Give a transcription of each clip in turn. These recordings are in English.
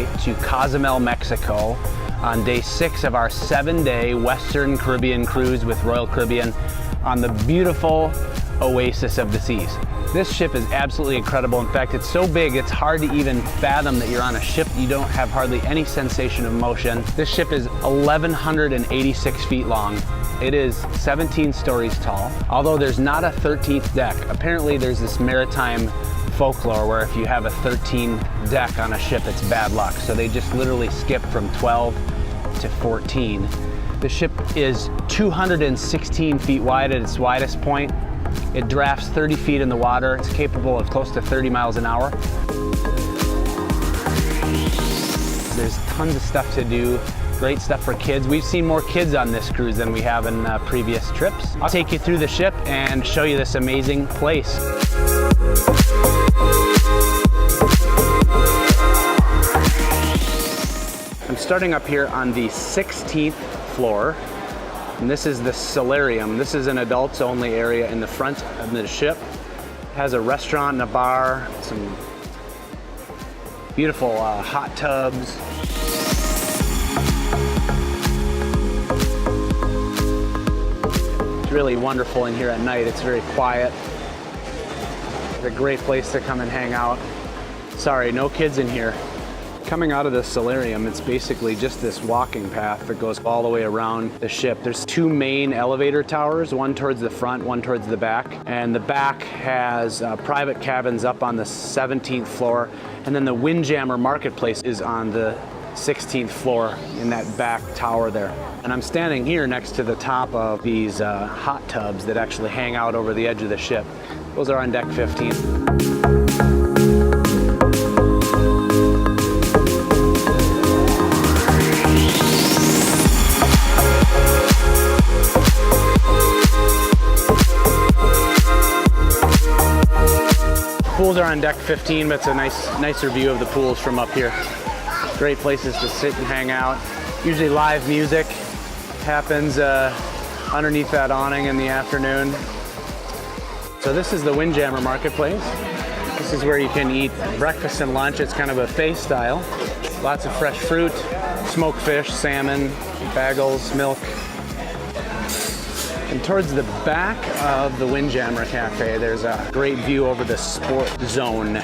way to Cozumel, Mexico on day 6 of our 7-day Western Caribbean cruise with Royal Caribbean on the beautiful OASIS of the seas. This ship is absolutely incredible. In fact, it's so big, it's hard to even fathom that you're on a ship. You don't have hardly any sensation of motion. This ship is 1,186 feet long. It is 17 stories tall. Although there's not a 13th deck. Apparently there's this maritime folklore where if you have a 13 deck on a ship, it's bad luck. So they just literally skip from 12 to 14. The ship is 216 feet wide at its widest point. It drafts 30 feet in the water. It's capable of close to 30 miles an hour. There's tons of stuff to do. Great stuff for kids. We've seen more kids on this cruise than we have in previous trips. I'll take you through the ship and show you this amazing place. I'm starting up here on the 16th floor. And this is the solarium. This is an adults only area in the front of the ship. It has a restaurant and a bar, some beautiful hot tubs. It's really wonderful in here at night. It's very quiet. It's a great place to come and hang out. Sorry, no kids in here. Coming out of the solarium, it's basically just this walking path that goes all the way around the ship. There's 2 main elevator towers, one towards the front, one towards the back. And the back has private cabins up on the 17th floor. And then the Windjammer Marketplace is on the 16th floor in that back tower there. And I'm standing here next to the top of these hot tubs that actually hang out over the edge of the ship. Those are on deck 15. Pools are on deck 15, but it's a nicer view of the pools from up here. Great places to sit and hang out. Usually live music happens underneath that awning in the afternoon. So this is the Windjammer Marketplace. This is where you can eat breakfast and lunch. It's kind of a buffet style. Lots of fresh fruit, smoked fish, salmon, bagels, milk. And towards the back of the Windjammer Cafe, there's a great view over the sport zone.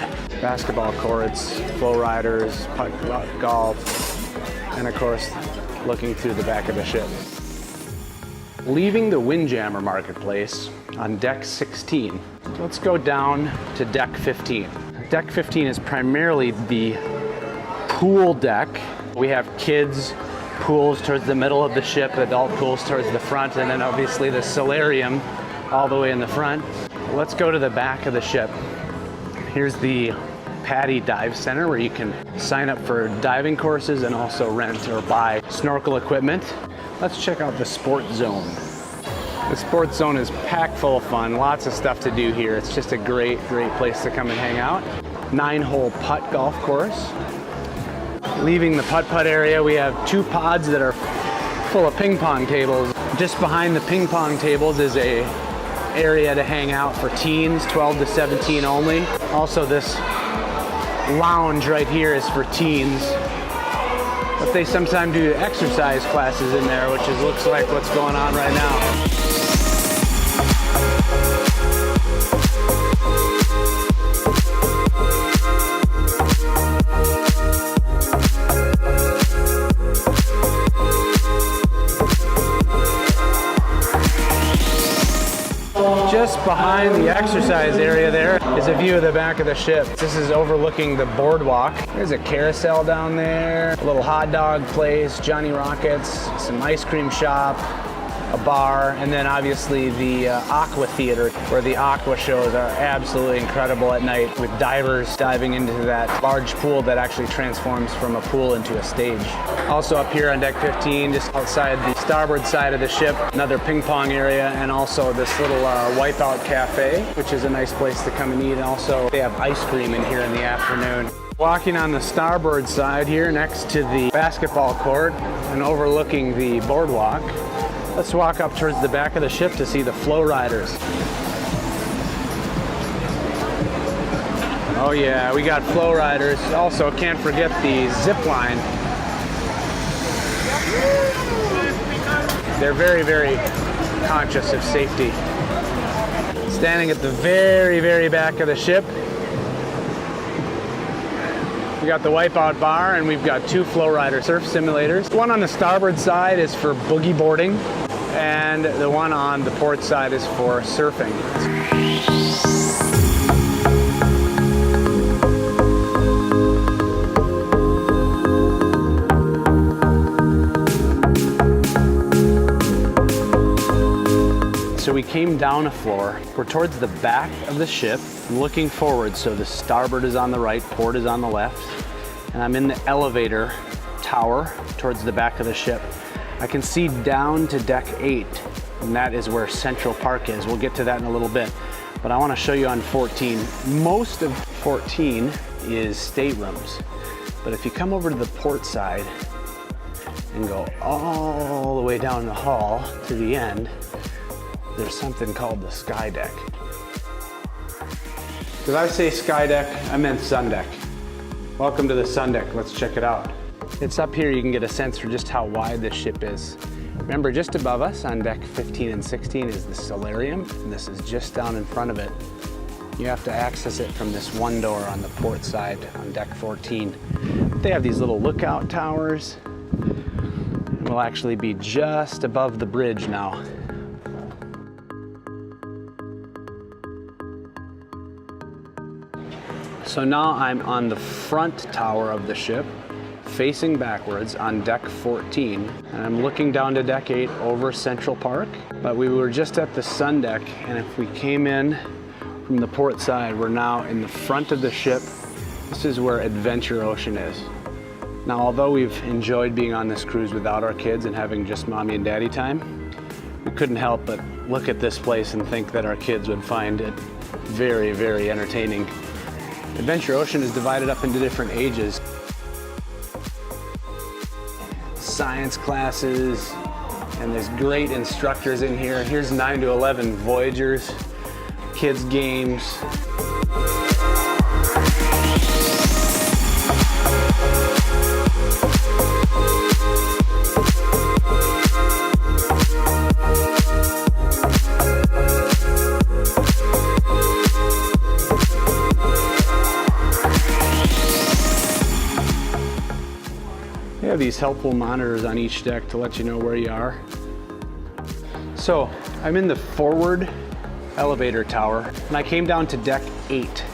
Basketball courts, flow riders, putt golf, and of course, looking through the back of the ship. Leaving the Windjammer Marketplace on deck 16, let's go down to deck 15. Deck 15 is primarily the pool deck. We have kids pools towards the middle of the ship, adult pools towards the front, and then obviously the solarium all the way in the front. Let's go to the back of the ship. Here's the Paddy Dive Center where you can sign up for diving courses and also rent or buy snorkel equipment. Let's check out the sport zone. The sports zone is packed full of fun, lots of stuff to do here. It's just a great place to come and hang out. 9-hole putt golf course. Leaving the putt-putt area, we have 2 pods that are full of ping pong tables. Just behind the ping pong tables is a area to hang out for teens, 12 to 17 only. Also, this lounge right here is for teens. But they sometimes do exercise classes in there, which looks like what's going on right now. Just behind the exercise area there is a view of the back of the ship. This is overlooking the boardwalk. There's a carousel down there, a little hot dog place, Johnny Rockets, some ice cream shop, a bar, and then obviously the Aqua Theater, where the aqua shows are absolutely incredible at night with divers diving into that large pool that actually transforms from a pool into a stage. Also up here on deck 15, just outside the starboard side of the ship, another ping pong area, and also this little Wipeout Cafe, which is a nice place to come and eat. And also they have ice cream in here in the afternoon. Walking on the starboard side here next to the basketball court and overlooking the boardwalk. Let's walk up towards the back of the ship to see the flow riders. Oh yeah, we got flow riders. Also, can't forget the zip line. They're very, very conscious of safety. Standing at the very, very back of the ship, we got the wipeout bar, and we've got 2 flow rider surf simulators. One on the starboard side is for boogie boarding, and the one on the port side is for surfing. So we came down a floor. We're towards the back of the ship, looking forward. So the starboard is on the right, port is on the left. And I'm in the elevator tower towards the back of the ship. I can see down to deck 8, and that is where Central Park is. We'll get to that in a little bit. But I want to show you on 14. Most of 14 is staterooms. But if you come over to the port side and go all the way down the hall to the end, there's something called the sky deck. Did I say sky deck? I meant sun deck. Welcome to the sun deck. Let's check it out. It's up here. You can get a sense for just how wide this ship is. Remember, just above us on deck 15 and 16 is the solarium, and this is just down in front of it. You have to access it from this one door on the port side on deck 14. They have these little lookout towers, and we'll actually be just above the bridge now. So now I'm on the front tower of the ship, facing backwards on deck 14, and I'm looking down to deck 8 over Central Park. But we were just at the sun deck, and if we came in from the port side, we're now in the front of the ship. This is where Adventure Ocean is. Now, although we've enjoyed being on this cruise without our kids and having just mommy and daddy time, we couldn't help but look at this place and think that our kids would find it very, very entertaining. Adventure Ocean is divided up into different ages. Science classes, and there's great instructors in here. Here's 9 to 11 Voyagers, kids games. They have these helpful monitors on each deck to let you know where you are. So I'm in the forward elevator tower, and I came down to deck 8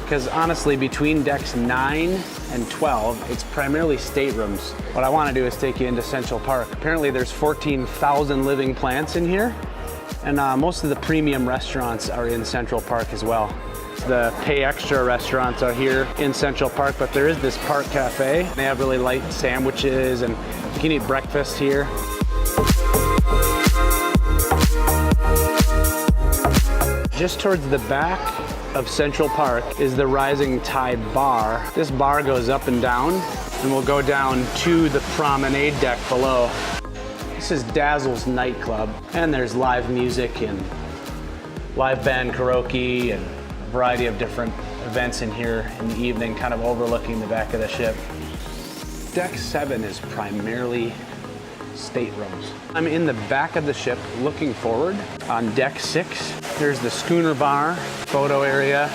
because honestly, between decks 9 and 12, it's primarily staterooms. What I want to do is take you into Central Park. Apparently there's 14,000 living plants in here, and most of the premium restaurants are in Central Park as well. The pay extra restaurants are here in Central Park, but there is this park cafe. They have really light sandwiches, and you can eat breakfast here. Just towards the back of Central Park is the Rising Tide Bar. This bar goes up and down, and we'll go down to the promenade deck below. This is Dazzle's nightclub, and there's live music and live band karaoke and a variety of different events in here in the evening, kind of overlooking the back of the ship. Deck 7 is primarily staterooms. I'm in the back of the ship looking forward. On deck 6, there's the schooner bar, photo area,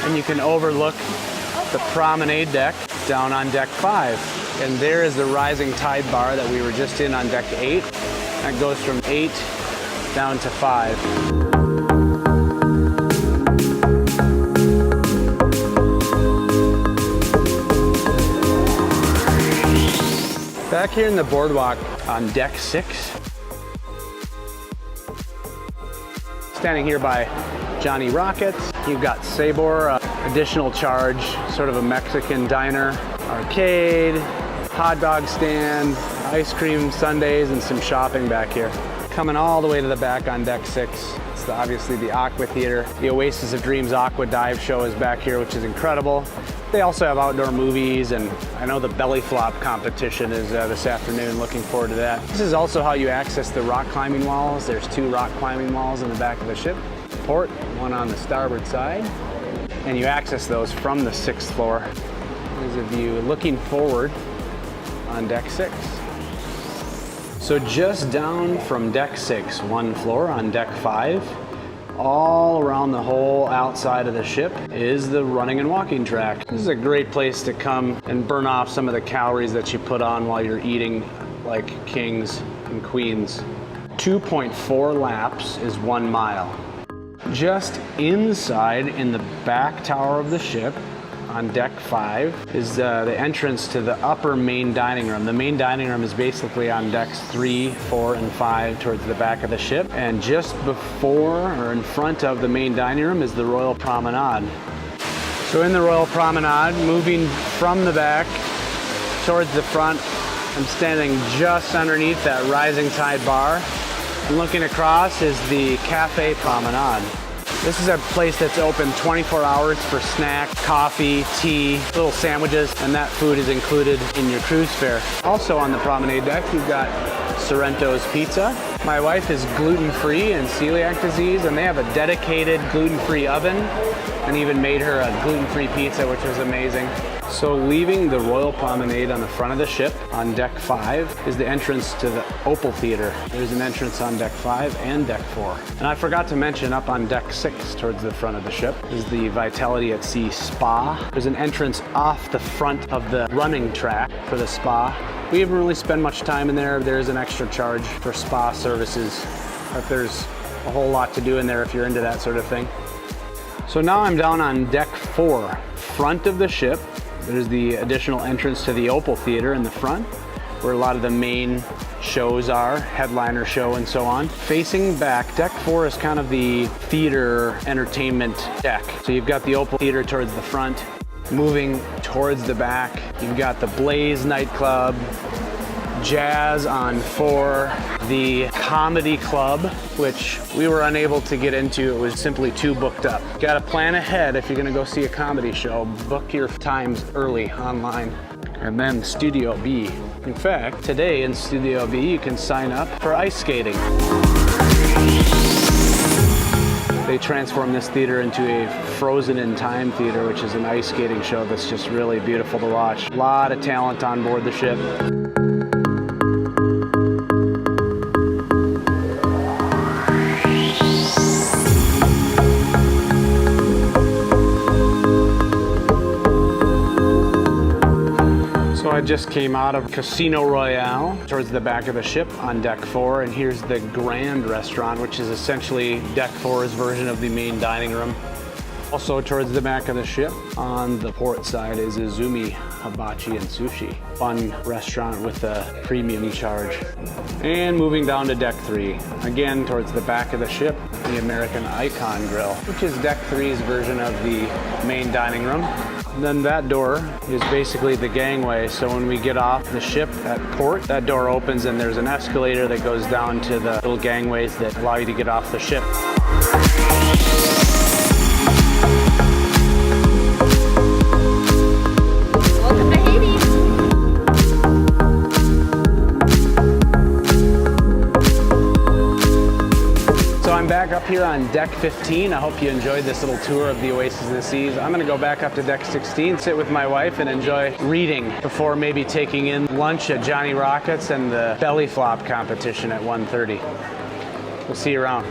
and you can overlook the promenade deck down on deck 5. And there is the Rising Tide Bar that we were just in on deck 8. That goes from 8 down to 5. Back here in the boardwalk on deck 6, standing here by Johnny Rockets, you've got Sabor, additional charge, sort of a Mexican diner, arcade, hot dog stand, ice cream sundaes, and some shopping back here. Coming all the way to the back on deck 6, it's obviously the Aqua Theater. The Oasis of Dreams Aqua Dive Show is back here, which is incredible. They also have outdoor movies, and I know the belly flop competition is this afternoon. Looking forward to that. This is also how you access the rock climbing walls. There's 2 rock climbing walls in the back of the ship. Port, one on the starboard side. and you access those from the 6th floor. There's a view looking forward on deck 6. So just down from deck 6, one floor on deck 5, all around the whole outside of the ship is the running and walking track. This is a great place to come and burn off some of the calories that you put on while you're eating like kings and queens. 2.4 laps is 1 mile. Just inside in the back tower of the ship on deck 5 is the entrance to the upper main dining room. The main dining room is basically on decks 3, 4, and 5 towards the back of the ship. And just before or in front of the main dining room is the Royal Promenade. So in the Royal Promenade, moving from the back towards the front, I'm standing just underneath that rising tide bar. And looking across is the Cafe Promenade. This is a place that's open 24 hours for snack, coffee, tea, little sandwiches, and that food is included in your cruise fare. Also on the promenade deck, you've got Sorrento's Pizza. My wife is gluten-free and celiac disease, and they have a dedicated gluten-free oven, and even made her a gluten-free pizza, which was amazing. So leaving the Royal Promenade on the front of the ship on deck 5 is the entrance to the Opal Theater. There's an entrance on deck 5 and deck 4. And I forgot to mention up on deck 6 towards the front of the ship is the Vitality at Sea Spa. There's an entrance off the front of the running track for the spa. We haven't really spent much time in there. There's an extra charge for spa services, but there's a whole lot to do in there if you're into that sort of thing. So now I'm down on deck 4, front of the ship. There's the additional entrance to the Opal Theater in the front, where a lot of the main shows are, headliner show and so on. Facing back, deck 4 is kind of the theater entertainment deck. So you've got the Opal Theater towards the front. Moving towards the back, you've got the Blaze nightclub, Jazz on 4, the Comedy Club, which we were unable to get into. It was simply too booked up. Got to plan ahead if you're going to go see a comedy show. Book your times early online. And then Studio B. In fact, today in Studio B, you can sign up for ice skating. They transformed this theater into a Frozen in Time theater, which is an ice skating show that's just really beautiful to watch. A lot of talent on board the ship. I just came out of Casino Royale towards the back of the ship on deck 4, and here's the Grand Restaurant, which is essentially deck 4's version of the main dining room. Also towards the back of the ship on the port side is Izumi Hibachi and Sushi. Fun restaurant with a premium charge. And moving down to deck 3, again towards the back of the ship, the American Icon Grill, which is deck 3's version of the main dining room. And then that door is basically the gangway, so when we get off the ship at port, that door opens and there's an escalator that goes down to the little gangways that allow you to get off the ship. Welcome to Haiti. So I'm back up here on deck 15. I hope you enjoyed this little tour of the Oasis of the Seas. I'm gonna go back up to deck 16, sit with my wife and enjoy reading before maybe taking in lunch at Johnny Rockets and the belly flop competition at 1:30. We'll see you around.